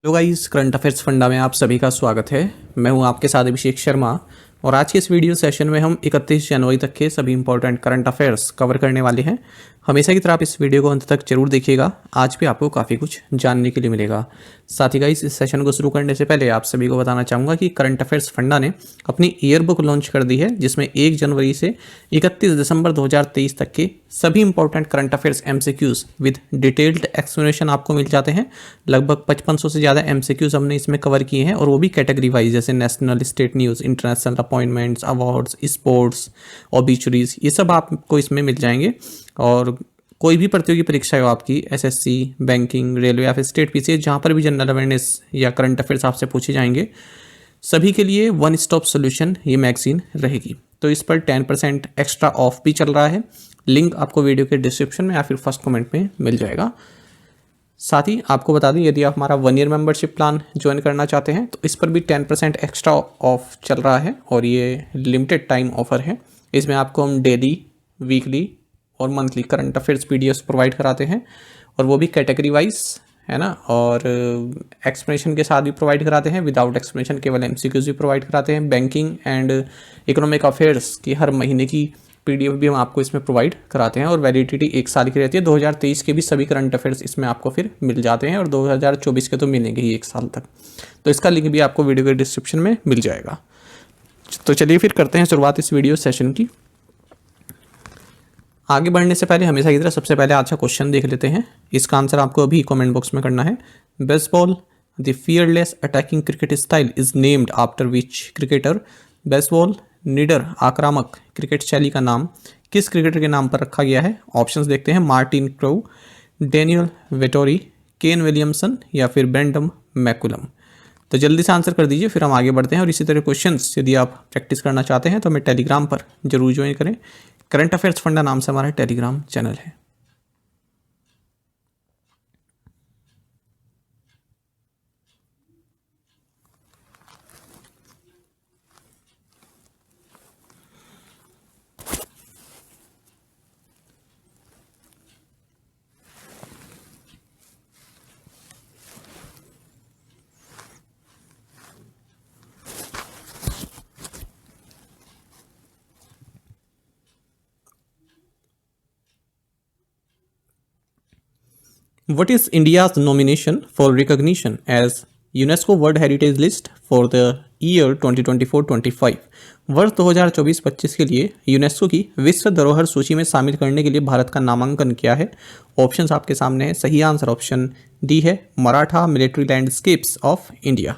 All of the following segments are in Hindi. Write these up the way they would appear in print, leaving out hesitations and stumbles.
Hello guys, current affairs funda में आप सभी का स्वागत है। मैं हूं आपके साथ अभिषेक शर्मा और आज के इस वीडियो सेशन में हम 31 जनवरी तक के सभी इंपॉर्टेंट करंट अफेयर्स कवर करने वाले हैं। हमेशा की तरह आप इस वीडियो को अंत तक जरूर देखिएगा, आज भी आपको काफ़ी कुछ जानने के लिए मिलेगा। साथ ही गाइस, इस सेशन को शुरू करने से पहले आप सभी को बताना चाहूँगा कि करंट अफेयर्स फंडा ने अपनी ईयर बुक लॉन्च कर दी है, जिसमें 1 जनवरी से 31 दिसंबर 2023 तक के सभी important current affairs MCQs with detailed explanation आपको मिल जाते हैं। लगभग 5500 से ज़्यादा एमसीक्यूज हमने इसमें कवर किए हैं और वो भी कैटेगरी वाइज, जैसे national, state news, international appointments, awards, sports, obituaries, ये सब आपको इसमें मिल जाएंगे। और कोई भी प्रतियोगी परीक्षा हो आपकी, एसएससी, बैंकिंग, रेलवे या फिर स्टेट पीसीएस, जहाँ पर भी जनरल अवेयरनेस या करंट अफेयर्स आपसे पूछे जाएंगे, सभी के लिए वन स्टॉप सोल्यूशन ये मैगजीन रहेगी। तो इस पर 10% एक्स्ट्रा ऑफ भी चल रहा है। लिंक आपको वीडियो के डिस्क्रिप्शन में या फिर फर्स्ट कमेंट में मिल जाएगा। साथ ही आपको बता दें, यदि आप हमारा 1 ईयर मेंबरशिप प्लान ज्वाइन करना चाहते हैं तो इस पर भी 10% एक्स्ट्रा ऑफ चल रहा है और ये लिमिटेड टाइम ऑफर है। इसमें आपको हम डेली, वीकली और monthly current affairs PDF provide कराते हैं और वो भी कैटेगरी वाइज, है ना। और एक्सप्लेनेशन के साथ भी प्रोवाइड कराते हैं, विदाउट एक्सप्लेनेशन केवल एमसीक्यूज भी प्रोवाइड कराते हैं। बैंकिंग एंड इकोनॉमिक अफेयर्स की हर महीने की पीडीएफ भी हम आपको इसमें प्रोवाइड कराते हैं और वैलिडिटी 1 साल की रहती है। 2023 के भी सभी करंट अफेयर्स इसमें आपको फिर मिल जाते हैं और 2024 के तो मिलेंगे ही 1 साल तक। तो इसका लिंक भी आपको वीडियो के डिस्क्रिप्शन में मिल जाएगा। तो चलिए फिर करते हैं शुरुआत इस वीडियो सेशन की। आगे बढ़ने से पहले हमेशा की तरह सबसे पहले आज का क्वेश्चन देख लेते हैं। इसका आंसर आपको अभी कमेंट बॉक्स में करना है। Baseball the fearless attacking cricket style is named after which cricketer. Baseball निडर आक्रामक क्रिकेट शैली का नाम किस क्रिकेटर के नाम पर रखा गया है? ऑप्शंस देखते हैं। Martin crow, Daniel Vettori, Kane Williamson या फिर ब्रेंडम मैकुलम। तो जल्दी से आंसर कर दीजिए, फिर हम आगे बढ़ते हैं। और इसी तरह क्वेश्चंस यदि आप प्रैक्टिस करना चाहते हैं तो हमें टेलीग्राम पर जरूर ज्वाइन करें। करंट अफेयर्स फंडा नाम से हमारा टेलीग्राम चैनल है। What is India's nomination for recognition as UNESCO World Heritage List for the year 2024-25? वर्ष 2024-25 के लिए यूनेस्को की विश्व धरोहर सूची में शामिल करने के लिए भारत का नामांकन क्या है? ऑप्शंस आपके सामने है। सही आंसर ऑप्शन डी है, Maratha military landscapes of India.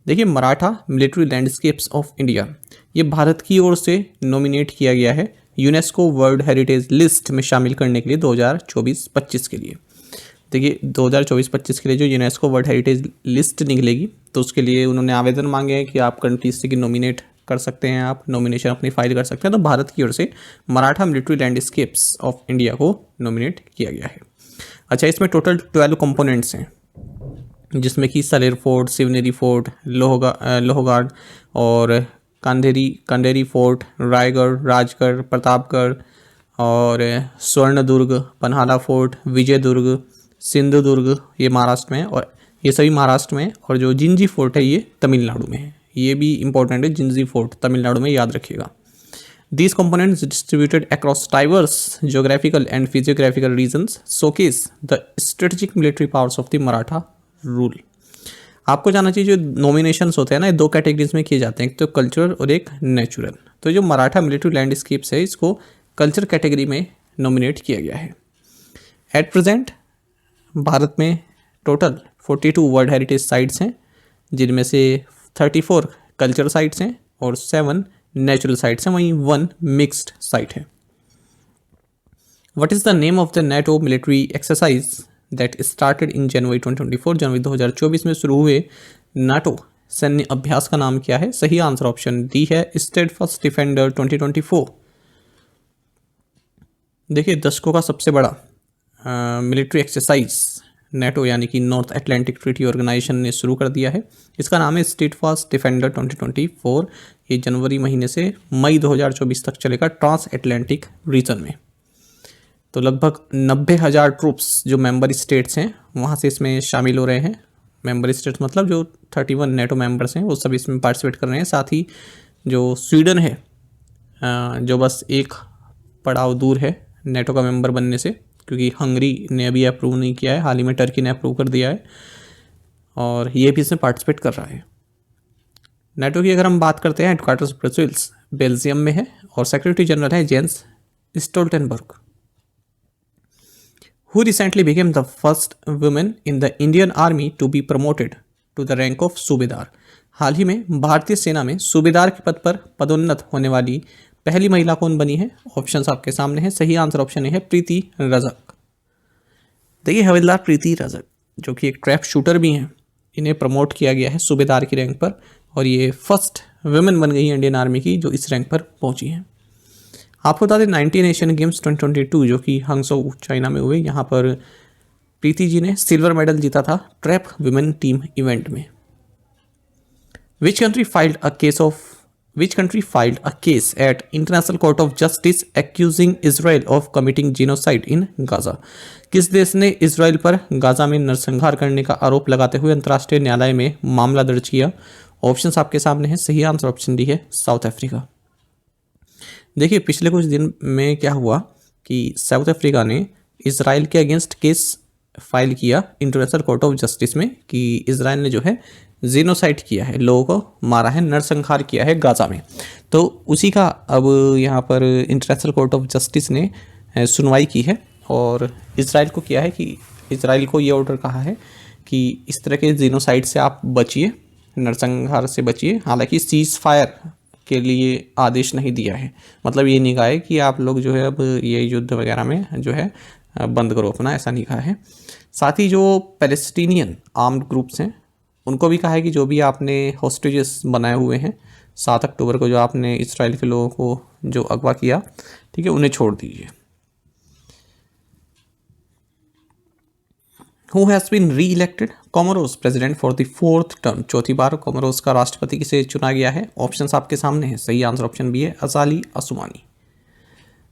देखिए, Maratha military landscapes of India ये भारत की ओर से नॉमिनेट किया गया है यूनेस्को वर्ल्ड हेरिटेज लिस्ट में शामिल करने के लिए 2024-25 के लिए। देखिए, 2024-25 के लिए जो यूनेस्को वर्ल्ड हेरिटेज लिस्ट निकलेगी तो उसके लिए उन्होंने आवेदन मांगे हैं कि आप कंट्रीज से नॉमिनेट कर सकते हैं, आप नॉमिनेशन अपनी फाइल कर सकते हैं। तो भारत की ओर से Maratha military landscapes of India को नॉमिनेट किया गया है। अच्छा, इसमें टोटल 12 कंपोनेंट्स हैं, जिसमें कि सलेर फोर्ट, शिवनेरी फोर्ट, लोहगाड़ और कंडेरी फोर्ट, रायगढ़, राजगढ़, प्रतापगढ़ और स्वर्णदुर्ग, पन्हाला फोर्ट, विजयदुर्ग, सिंधुदुर्ग ये महाराष्ट्र में, और ये सभी महाराष्ट्र में। और जो जिंजी फोर्ट है ये तमिलनाडु में है। ये भी इंपॉर्टेंट है, जिंजी फोर्ट तमिलनाडु में, याद रखिएगा। These components distributed across diverse geographical and physiographical regions showcase the strategic military powers of the Maratha rule. आपको जानना चाहिए, जो नॉमिनेशंस होते हैं ना, 2 कैटेगरीज में किए जाते हैं, एक तो कल्चरल और एक नेचुरल। तो जो मराठा मिलिट्री लैंडस्केप्स है इसको कल्चर कैटेगरी में नॉमिनेट किया गया है। एट प्रेजेंट भारत में टोटल 42 वर्ल्ड हेरिटेज साइट्स हैं, जिनमें से 34 कल्चरल साइट्स हैं और 7 नेचुरल साइट्स हैं, वहीं 1 मिक्स्ड साइट है। What is the name of the NATO military exercise that started in January 2024? जनवरी 2024 में शुरू हुए नाटो सैन्य अभ्यास का नाम क्या है? सही आंसर ऑप्शन डी है, स्टेडफास्ट डिफेंडर 2024। देखिए, दशकों का सबसे बड़ा मिलिट्री एक्सरसाइज नेटो यानी कि नॉर्थ अटलांटिक ट्रीटी ऑर्गेनाइजेशन ने शुरू कर दिया है। इसका नाम है स्टेडफास्ट डिफेंडर 2024। ये जनवरी महीने से मई 2024 तक चलेगा ट्रांस अटलांटिक रीजन में। तो लगभग 90,000 ट्रूप्स जो मेंबर स्टेट्स हैं वहाँ से इसमें शामिल हो रहे हैं। मेंबर स्टेट्स मतलब जो 31 नेटो मेंबर्स हैं वो सब इसमें पार्टिसिपेट कर रहे हैं। साथ ही जो स्वीडन है जो बस एक पड़ाव दूर है नेटो का मेंबर बनने से, क्योंकि हंगरी ने अभी अप्रूव नहीं किया है, हाल ही में टर्की ने अप्रूव कर दिया है और ये भी इसमें पार्टिसिपेट कर रहा है। नेटो की अगर हम बात करते हैं, हेडक्वार्टर्स ब्रसेल्स बेल्जियम में है और सेक्रेटरी जनरल है Jens Stoltenberg, who recently became the first woman in the Indian Army to be promoted to the rank of सूबेदार। हाल ही में भारतीय सेना में सूबेदार के पद पर पदोन्नत होने वाली पहली महिला कौन बनी है? ऑप्शंस आपके सामने है। सही आंसर ऑप्शन ए है प्रीति रजक। देखिए हवलदार प्रीति रजक जो कि एक ट्रैप शूटर भी हैं, इन्हें प्रमोट किया गया है सूबेदार की रैंक पर और ये फर्स्ट वुमेन बन गई है इंडियन आर्मी की जो इस रैंक पर पहुंची हैं। आपको बता दें 19 एशियन गेम्स 2022 जो कि हंगझोउ चाइना में हुए, यहाँ पर प्रीति जी ने सिल्वर मेडल जीता था ट्रैप वुमेन टीम इवेंट में। Which country filed a case at International Court of Justice accusing Israel of committing genocide in Gaza? किस देश ने इजराइल पर गाजा में नरसंहार करने का आरोप लगाते हुए अंतर्राष्ट्रीय न्यायालय में मामला दर्ज किया? ऑप्शंस आपके सामने हैं। सही आंसर ऑप्शन डी है साउथ अफ्रीका। देखिए पिछले कुछ दिन में क्या हुआ कि साउथ अफ्रीका ने इजराइल के अगेंस्ट केस फाइल किया इंटरनेशनल कोर्ट ऑफ जस्टिस में कि इजराइल ने जो है जीनोसाइड किया है, लोगों को मारा है, नरसंहार किया है गाजा में। तो उसी का अब यहाँ पर इंटरनेशनल कोर्ट ऑफ जस्टिस ने सुनवाई की है और इजराइल को किया है कि इजराइल को ये ऑर्डर कहा है कि इस तरह के जीनोसाइड से आप बचिए, नरसंहार से बचिए। हालांकि सीज फायर के लिए आदेश नहीं दिया है, मतलब ये नहीं कहा है कि आप लोग जो है अब ये युद्ध वगैरह में जो है बंद करो अपना, ऐसा नहीं कहा है। साथ ही जो पैलेस्टीनियन आर्म्ड ग्रुप्स हैं उनको भी कहा है कि जो भी आपने हॉस्टेजेस बनाए हुए हैं 7 अक्टूबर को जो आपने इसराइल के लोगों को जो अगवा किया, ठीक है, उन्हें छोड़ दीजिए। Who has been re-elected Comoros president for the 4th term? चौथी बार कोमोरोस का राष्ट्रपति किसे चुना गया है? ऑप्शंस आपके सामने हैं। सही आंसर ऑप्शन बी है अजाली असुमानी।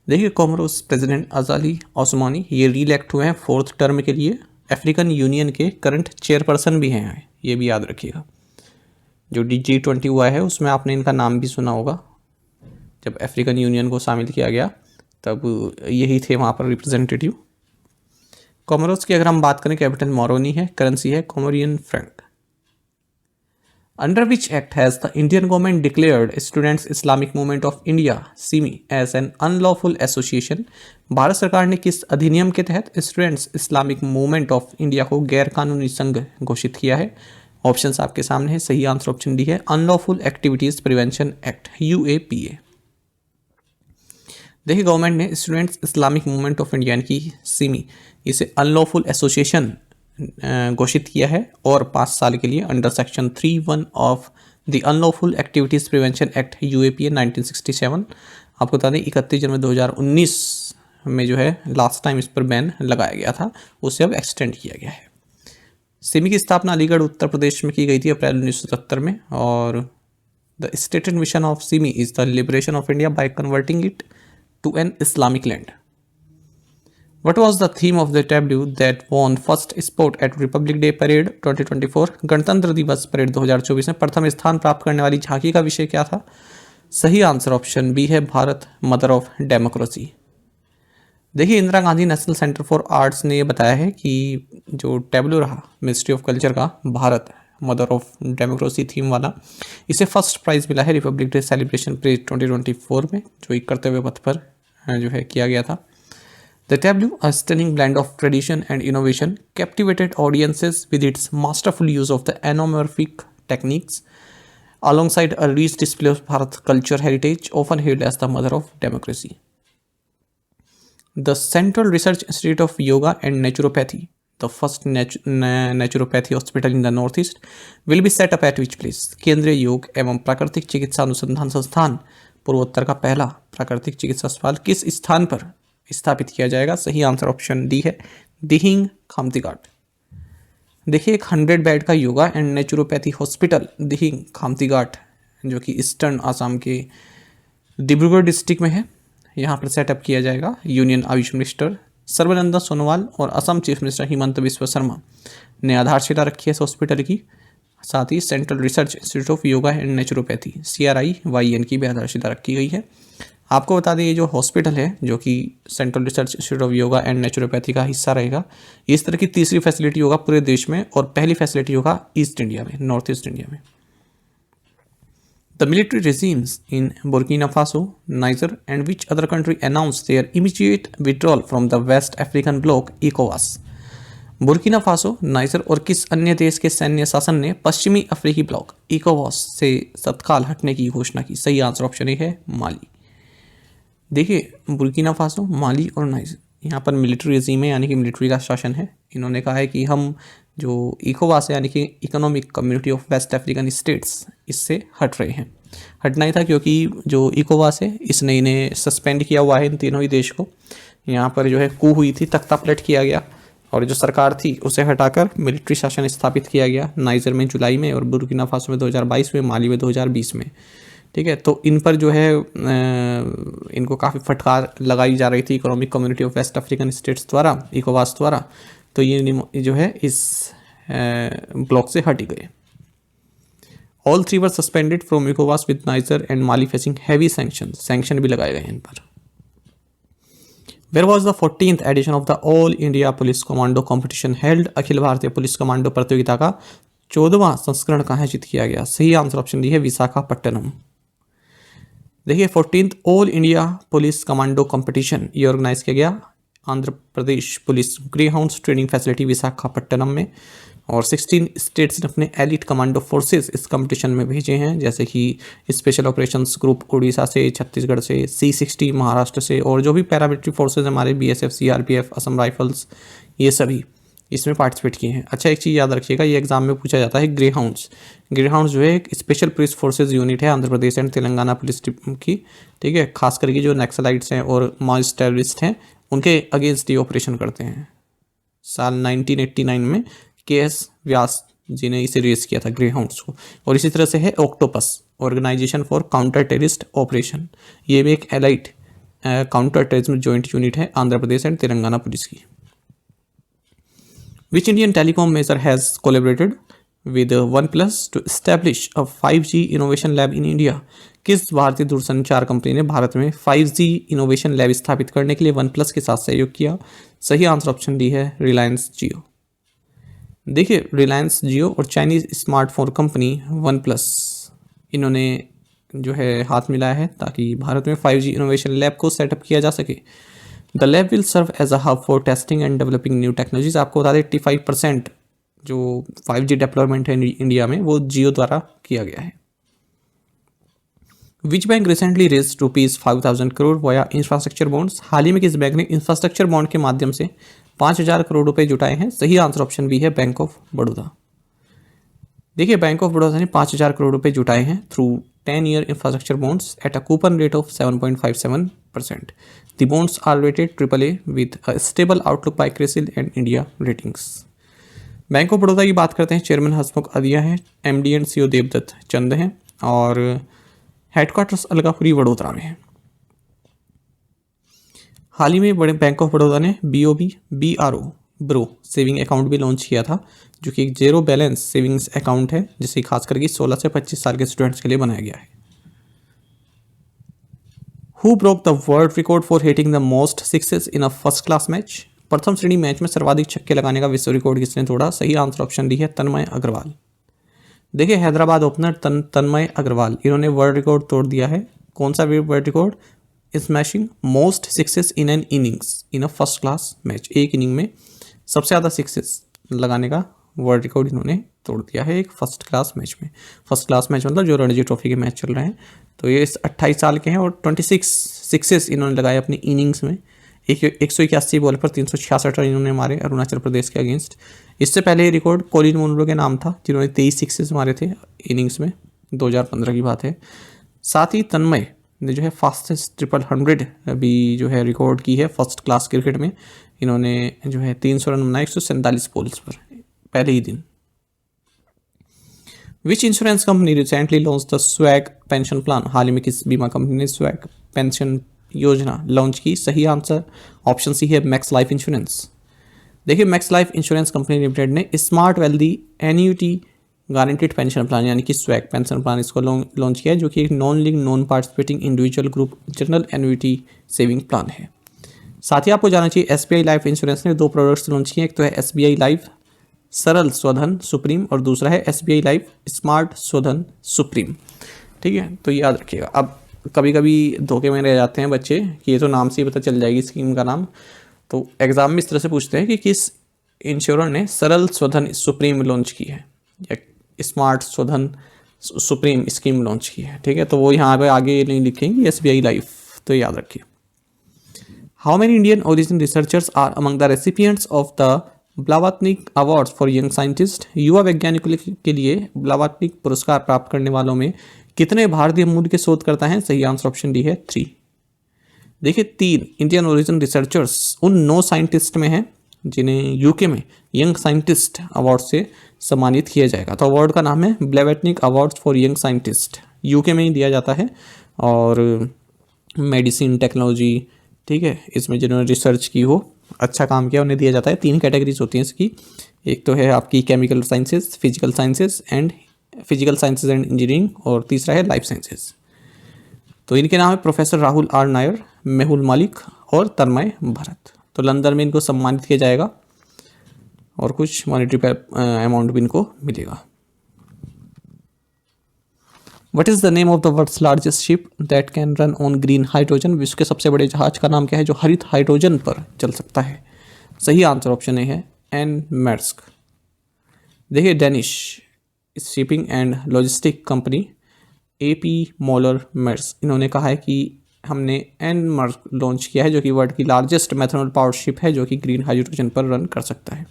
देखिए कोमोरोस प्रेसिडेंट अजाली असुमानी ये री-इलेक्ट हुए हैं 4th टर्म के लिए। अफ्रीकन यूनियन के करंट चेयरपर्सन भी हैं, ये भी याद रखिएगा। जो G20 हुआ है उसमें आपने इनका नाम भी सुना होगा, जब अफ्रीकन यूनियन को शामिल किया गया तब यही थे वहाँ पर रिप्रेजेंटेटिव। कोमोरोस की अगर हम बात करें कैपिटल मोरोनी है, करेंसी है Comorian franc. Under which act has the Indian government declared Students Islamic Movement of India SIMI as an unlawful association? Bharat सरकार ने किस अधिनियम के तहत Students Islamic Movement of India को गैर कानूनी संघ घोषित किया है? ऑप्शंस आपके सामने है। सही आंसर ऑप्शन डी है unlawful activities prevention act UAPA। देखिए गवर्नमेंट ने students Islamic Movement of India की सिमी इसे अनलॉफुल एसोसिएशन घोषित किया है और 5 साल के लिए under section 3(1) of the unlawful activities prevention act UAPA 1967। आपको बता दें 31 जनवरी 2019 में जो है लास्ट टाइम इस पर बैन लगाया गया था, उसे अब एक्सटेंड किया गया है। सिमी की स्थापना अलीगढ़ उत्तर प्रदेश में की गई थी अप्रैल 1970 में और the stated mission of SIMI is the liberation of India by converting it to an Islamic land. What was the theme of the tableau that won first spot at Republic Day Parade 2024? गणतंत्र दिवस परेड 2024 में प्रथम स्थान प्राप्त करने वाली झांकी का विषय क्या था? सही आंसर ऑप्शन बी है भारत मदर ऑफ डेमोक्रेसी। देखिए Indira Gandhi National Centre for Arts ने ये बताया है कि जो टेबलो रहा मिनिस्ट्री ऑफ कल्चर का Bharat mother of democracy theme वाला, इसे फर्स्ट प्राइज़ मिला है रिपब्लिक डे सेलिब्रेशन परेड 2024 में, जो एक करते हुए पथ पर जो है किया गया था। The tableau, a stunning blend of tradition and innovation, captivated audiences with its masterful use of the anamorphic techniques, alongside a rich display of Bharat culture heritage, often hailed as the mother of democracy. The Central Research Institute of Yoga and Naturopathy, the first naturopathy hospital in the Northeast, will be set up at which place? केंद्रीय योग एवं प्राकृतिक चिकित्सा अनुसंधान संस्थान पूर्वोत्तर का पहला प्राकृतिक चिकित्सा अस्पताल किस स्थान पर स्थापित किया जाएगा? सही आंसर ऑप्शन डी है दिहिंग खामतीघाट। देखिए एक 100 बेड का yoga and naturopathy hospital Dihing Khamtighat जो कि ईस्टर्न आसाम के डिब्रूगढ़ डिस्ट्रिक्ट में है, यहाँ पर सेटअप किया जाएगा। यूनियन आयुष मिनिस्टर सर्बानंद सोनोवाल और असम चीफ मिनिस्टर हिमंत बिस्वा शर्मा ने आधारशिला रखी है इस हॉस्पिटल की। साथ ही central research institute of yoga and naturopathy CRIYN की भी आधारशिला रखी गई है। आपको बता दें ये जो हॉस्पिटल है जो कि central research institute of yoga and naturopathy का हिस्सा रहेगा, इस तरह की तीसरी फैसिलिटी होगा पूरे देश में और पहली फैसिलिटी होगा ईस्ट इंडिया में, नॉर्थ ईस्ट इंडिया में। The military regimes in Burkina Faso, Niger, and which other country announced their immediate withdrawal from the West African bloc ECOWAS? Burkina Faso, niger और किस अन्य देश के सैन्य शासन ने पश्चिमी अफ्रीकी ब्लॉक इकोवास से तत्काल हटने की घोषणा की? सही आंसर ऑप्शन ए है माली। देखिए बुर्किना फासो, माली और नाइजर, यहाँ पर मिलिट्री रेजिम है यानी कि मिलिट्री का शासन है। इन्होंने कहा है कि हम जो इकोवास है यानी कि economic community of West African states, इससे हट रहे हैं। हटना ही था क्योंकि जो इकोवास है इसने इन्हें सस्पेंड किया हुआ है, इन तीनों ही देश को। यहाँ पर जो है कू हुई थी, तख्ता पलट किया गया और जो सरकार थी उसे हटाकर मिलिट्री शासन स्थापित किया गया। नाइजर में जुलाई में और बुर्किना फासो में 2022 में, माली में 2020 में। ठीक है, तो इन पर जो है इनको काफ़ी फटकार लगाई जा रही थी economic community of West African states द्वारा, इकोवास द्वारा। तो ये जो है इस ब्लॉक से हट गए। All three were suspended from इकोवास with Niger and Mali facing heavy sanction भी लगाए गए इन पर। Where was the 14th edition of the all India police commando competition held? अखिल भारतीय पुलिस कमांडो प्रतियोगिता का 14वां संस्करण कहाँ आयोजित किया गया? सही आंसर ऑप्शन डी है विशाखापट्टनम। देखिए 14th all India police commando competition ये ऑर्गेनाइज किया गया Andhra Pradesh police Greyhounds training facility Visakhapatnam में। और 16 स्टेट्स ने अपने एलिट कमांडो फोर्सेस इस कंपटीशन में भेजे हैं, जैसे कि स्पेशल ऑपरेशंस ग्रुप उड़ीसा से, छत्तीसगढ़ से, C60 महाराष्ट्र से, और जो भी पैरामिलिट्री फोर्सेज हमारे BSF, CRPF, असम राइफल्स, ये सभी इसमें पार्टिसिपेट किए हैं। अच्छा एक चीज़ याद रखिएगा, ये एग्जाम में पूछा जाता है ग्रेहाउंड्स। ग्रेहाउंड्स जो है एक स्पेशल पुलिस फोर्सेज यूनिट है आंध्र प्रदेश एंड तेलंगाना पुलिस की। ठीक है, खास करके जो नक्सलाइट्स हैं और माओइस्ट टेररिस्ट हैं उनके अगेंस्ट ये ऑपरेशन करते हैं। साल 1989 में KS व्यास जी ने इसे रेस किया था ग्रेहाउंड्स को। और इसी तरह से है Octopus, organisation for counter terrorist operation, ये भी एक elite counter terrorism joint unit है आंध्र प्रदेश एंड तेलंगाना पुलिस की। Which Indian telecom major has collaborated with OnePlus to establish a 5G innovation lab in India? किस भारतीय दूरसंचार कंपनी ने भारत में 5G इनोवेशन लैब स्थापित करने के लिए OnePlus के साथ सहयोग किया? सही आंसर ऑप्शन डी है रिलायंस जियो। देखिए रिलायंस जियो और चाइनीज स्मार्टफोन कंपनी OnePlus, इन्होंने जो है हाथ मिलाया है ताकि भारत में 5G इनोवेशन लैब को सेटअप किया जा सके। The lab will serve as a hub for testing and developing new technologies. आपको बता दें 85% जो 5G डेवलपमेंट है इंडिया में वो जियो द्वारा किया गया है। Which bank recently raise ₹5,000 crore via infrastructure bonds? हाल ही में किस बैंक ने इंफ्रास्ट्रक्चर बॉन्ड के माध्यम से 5,000 करोड़ रुपए जुटाए हैं? सही आंसर ऑप्शन बी है बैंक ऑफ बड़ौदा। देखिए बैंक ऑफ बड़ौदा ने 5,000 करोड़ रुपए जुटाए हैं through 10-year infrastructure bonds at a coupon rate of 7.57%. The bonds are rated AAA with a stable outlook by CRISIL and India Ratings. Bank of Baroda की बात करते हैं, चेयरमैन हसमुख अदिया हैं, MD एंड CEO देवदत्त चंद हैं और हेडक्वार्टर्स अलगापुरी वडोदरा में है। हाल ही में बड़े बैंक ऑफ बड़ौदा ने BOB ब्रो सेविंग अकाउंट भी लॉन्च किया था, जो कि एक जीरो बैलेंस सेविंग्स अकाउंट है जिसे खास करके 16 से 25 साल के स्टूडेंट्स के लिए बनाया गया है। Who broke the world record for hitting the most sixes in a first class match? प्रथम श्रेणी मैच में सर्वाधिक छक्के लगाने का विश्व रिकॉर्ड किसने तोड़ा? सही आंसर ऑप्शन डी है तन्मय अग्रवाल। देखिए हैदराबाद ओपनर तन्मय अग्रवाल, इन्होंने वर्ल्ड रिकॉर्ड तोड़ दिया है। कौन सा world record? Smashing most sixes in an innings in a first class match. एक इनिंग में सबसे ज़्यादा सिक्सेस लगाने का वर्ल्ड रिकॉर्ड इन्होंने तोड़ दिया है एक फर्स्ट क्लास मैच में। फर्स्ट क्लास मैच मतलब जो रणजी ट्रॉफी के मैच चल रहे हैं। तो ये 28 साल के हैं और 26 सिक्सेस इन्होंने लगाए अपनी इनिंग्स में। 181 बॉल पर 366 रन इन्होंने मारे अरुणाचल प्रदेश के अगेंस्ट। इससे पहले ये रिकॉर्ड कॉलिन मुनरो के नाम था, जिन्होंने 23 सिक्सेस मारे थे इनिंग्स में, 2015 की बात है। साथ ही तन्मय ने जो है फास्टेस्ट 100 भी जो है रिकॉर्ड की है फर्स्ट क्लास क्रिकेट में। इन्होंने जो है 300 रन बनाए 147 बॉल्स पर पहले ही दिन। Which insurance company recently launch the स्वैग पेंशन प्लान? हाल ही में किस बीमा कंपनी ने स्वैग पेंशन योजना लॉन्च की? सही आंसर ऑप्शन सी है मैक्स लाइफ इंश्योरेंस। देखिए Max Life insurance company limited ने smart wealthy annuity guaranteed pension plan यानी कि स्वैग पेंशन प्लान इसको लॉन्च किया है, जो कि एक non link non participating individual group general annuity saving plan है। साथ ही आपको जाना चाहिए एसबीआई लाइफ इंश्योरेंस ने 2 प्रोडक्ट्स लॉन्च किए, एक तो है एसबीआई लाइफ सरल स्वधन सुप्रीम और दूसरा है एसबीआई लाइफ स्मार्ट स्वधन सुप्रीम। ठीक है, तो याद रखिएगा। अब कभी कभी धोखे में रह जाते हैं बच्चे कि ये तो नाम से ही पता चल जाएगी स्कीम का नाम, तो एग्जाम में इस तरह से पूछते हैं कि किस इंश्योर ने सरल स्वधन सुप्रीम लॉन्च की है या स्मार्ट स्वधन सुप्रीम स्कीम लॉन्च की है। ठीक है, तो वो यहाँ पे आगे नहीं लिखेंगे एसबीआई लाइफ, तो याद रखिए। How many Indian origin researchers are among the recipients of the Blavatnik awards for young scientist? युवा वैज्ञानिकों के लिए ब्लावात्निक पुरस्कार प्राप्त करने वालों में कितने भारतीय मूल के शोधकर्ता हैं? सही आंसर ऑप्शन डी है 3। देखिए 3 इंडियन ओरिजिन रिसर्चर्स उन 9 साइंटिस्ट में हैं जिन्हें यूके में यंग साइंटिस्ट अवार्ड से सम्मानित किया जाएगा। तो अवार्ड का नाम है Blavatnik awards for young scientist, UK में ही दिया जाता है और मेडिसिन टेक्नोलॉजी, ठीक है, इसमें जिन्होंने रिसर्च की हो अच्छा काम किया उन्हें दिया जाता है। 3 कैटेगरीज होती हैं इसकी, एक तो है आपकी chemical sciences, physical sciences and engineering और तीसरा है लाइफ साइंसेस। तो इनके नाम है प्रोफेसर राहुल आर नायर, मेहुल मालिक और तन्मय भरत। तो लंदन में इनको सम्मानित किया जाएगा और कुछ मॉनेटरी अमाउंट भी इनको मिलेगा। What is the name of the world's largest ship that can run on green hydrogen? विश्व के सबसे बड़े जहाज का नाम क्या है जो हरित हाइड्रोजन पर चल सकता है? सही आंसर ऑप्शन ए है एन मर्स्क। देखिए Danish shipping and logistic company AP molar Maersk, इन्होंने कहा है कि हमने एन मर्स्क लॉन्च किया है जो कि वर्ल्ड की लार्जेस्ट मैथनॉल पावर्ड शिप है जो कि ग्रीन हाइड्रोजन पर रन कर सकता है।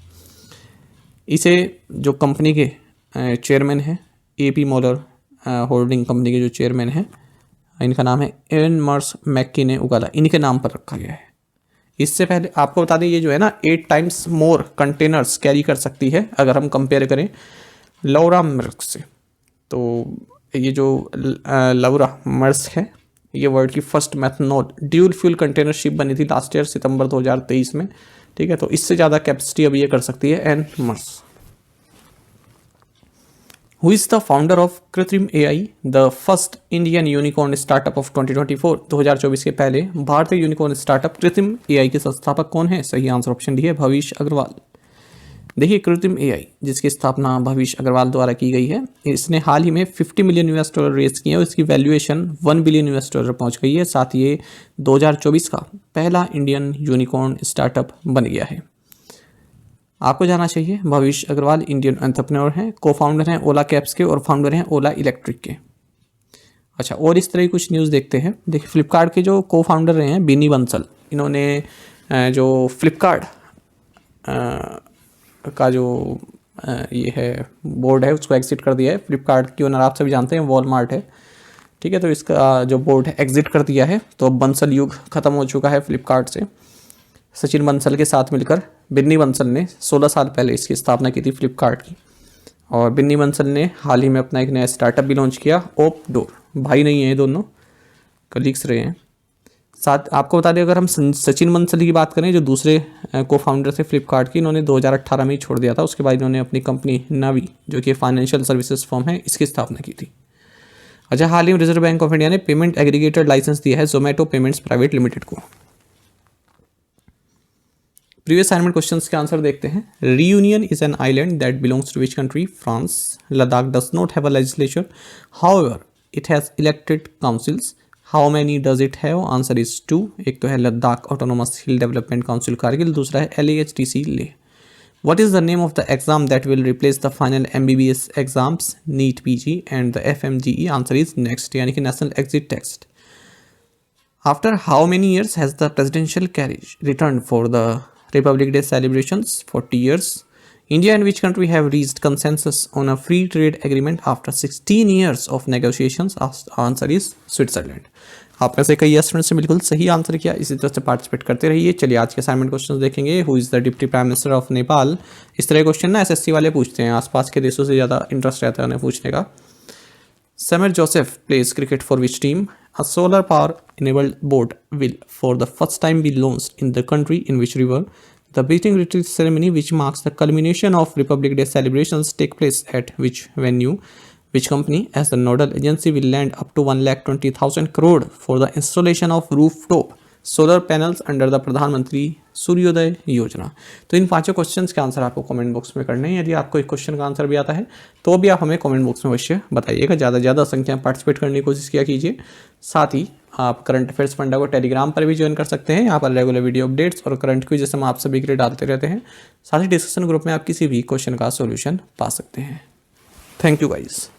इसे जो कंपनी के चेयरमैन हैं AP मोलर होल्डिंग कंपनी के जो चेयरमैन हैं, इनका नाम है एन मर्स्क मैक्की ने उगाला, इनके नाम पर रखा गया है। इससे पहले आपको बता दें ये जो है ना 8 टाइम्स मोर कंटेनर्स कैरी कर सकती है अगर हम कंपेयर करें लौरा मर्स्क से। तो ये जो लौरा मर्स्क है ये वर्ल्ड की first methanol dual fuel container ship बनी थी लास्ट ईयर सितंबर 2023 में। ठीक है, तो इससे ज़्यादा कैपेसिटी अब ये कर सकती है Ane Maersk. Who is the founder of कृत्रिम AI, the first Indian unicorn startup of 2024? 2024 के पहले भारतीय यूनिकॉर्न स्टार्टअप कृत्रिम AI के संस्थापक कौन है? सही आंसर ऑप्शन डी है भविष अग्रवाल। देखिए कृत्रिम AI जिसकी स्थापना भविष अग्रवाल द्वारा की गई है, इसने हाल ही में $50 मिलियन रेज किए और इसकी वैल्यूएशन $1 बिलियन पहुंच गई है। साथ ये 2024 का पहला इंडियन यूनिकॉर्न स्टार्टअप बन गया है। आपको जाना चाहिए भविष अग्रवाल इंडियन एंटरप्रेन्योर हैं, को फाउंडर हैं ओला कैब्स के और फाउंडर हैं ओला इलेक्ट्रिक के। अच्छा, और इस तरह की कुछ न्यूज़ देखते हैं। देखिए फ्लिपकार्ट के जो को फाउंडर रहे हैं बिनी बंसल, इन्होंने जो फ्लिपकार्ट का जो ये है बोर्ड है उसको एग्जिट कर दिया है। फ्लिपकार्ट की ओनर आप सभी जानते हैं वॉलमार्ट है, ठीक है, तो इसका जो बोर्ड है एग्जिट कर दिया है। तो बंसल युग खत्म हो चुका है फ्लिपकार्ट से। सचिन बंसल के साथ मिलकर बिन्नी बंसल ने 16 साल पहले इसकी स्थापना की थी फ्लिपकार्ट की, और बिन्नी बंसल ने हाल ही में अपना एक नया स्टार्टअप भी लॉन्च किया ओप डोर। भाई नहीं है, दोनों कलीग्स रहे हैं। साथ आपको बता दें अगर हम सचिन बंसल की बात करें जो दूसरे को फाउंडर थे फ्लिपकार्ट की, इन्होंने 2018 में ही छोड़ दिया था। उसके बाद इन्होंने अपनी कंपनी नावी जो कि फाइनेंशियल सर्विसेज फर्म है इसकी स्थापना की थी। अच्छा, हाल ही में रिजर्व बैंक ऑफ इंडिया ने पेमेंट एग्रीगेटर लाइसेंस दिया है जोमेटो पेमेंट्स प्राइवेट लिमिटेड को। प्रीवियस असाइनमेंट क्वेश्चंस के आंसर देखते हैं। Reunion is an island that belongs to which country? France. Ladakh does not have a legislature, however it has elected councils. How many does it have? Answer is 2। एक तो है Ladakh autonomous hill development council Kargil, दूसरा है LAHTC Leh. What is the name of the exam that will replace the final MBBS exams, NEET PG and the FMGE? Answer is next, यानी कि National Exit Test. After how many years has the presidential carriage returned for the Republic Day celebrations? 40 years. India and which country have reached consensus on a free trade agreement after 16 years of negotiations? Answer is Switzerland. आप में से कई स्टूडेंट्स ने बिल्कुल सही आंसर किया, इसी तरह से पार्टिसिपेट करते रहिए। चलिए आज के असाइनमेंट क्वेश्चन देखेंगे। Who is the deputy prime minister of Nepal? इस तरह के क्वेश्चन ना SSC वाले पूछते हैं, आसपास के देशों से ज़्यादा इंटरेस्ट रहता है उन्हें पूछने का। Samuel Joseph plays cricket for which team? A solar power enabled boat will for the first time be launched in the country in which river? The beating retreat ceremony, which marks the culmination of Republic Day celebrations, take place at which venue? Which company, as the nodal agency, will lend up to 1,20,000 crore for the installation of rooftop solar panels under the प्रधानमंत्री सूर्योदय योजना? तो इन पांचों क्वेश्चंस के आंसर आपको कमेंट बॉक्स में करने हैं। यदि आपको एक क्वेश्चन का आंसर भी आता है तो भी आप हमें कमेंट बॉक्स में अवश्य बताइएगा। ज़्यादा से ज़्यादा संख्या में पार्टिसिपेट करने की कोशिश किया कीजिए। साथ ही आप करंट अफेयर्स फंडा को टेलीग्राम पर भी ज्वाइन कर सकते हैं। यहाँ पर रेगुलर वीडियो अपडेट्स और करंट क्विज जैसे हम आप सभी के लिए डालते रहते हैं। साथ ही डिस्कशन ग्रुप में आप किसी भी क्वेश्चन का सोल्यूशन पा सकते हैं। Thank you guys.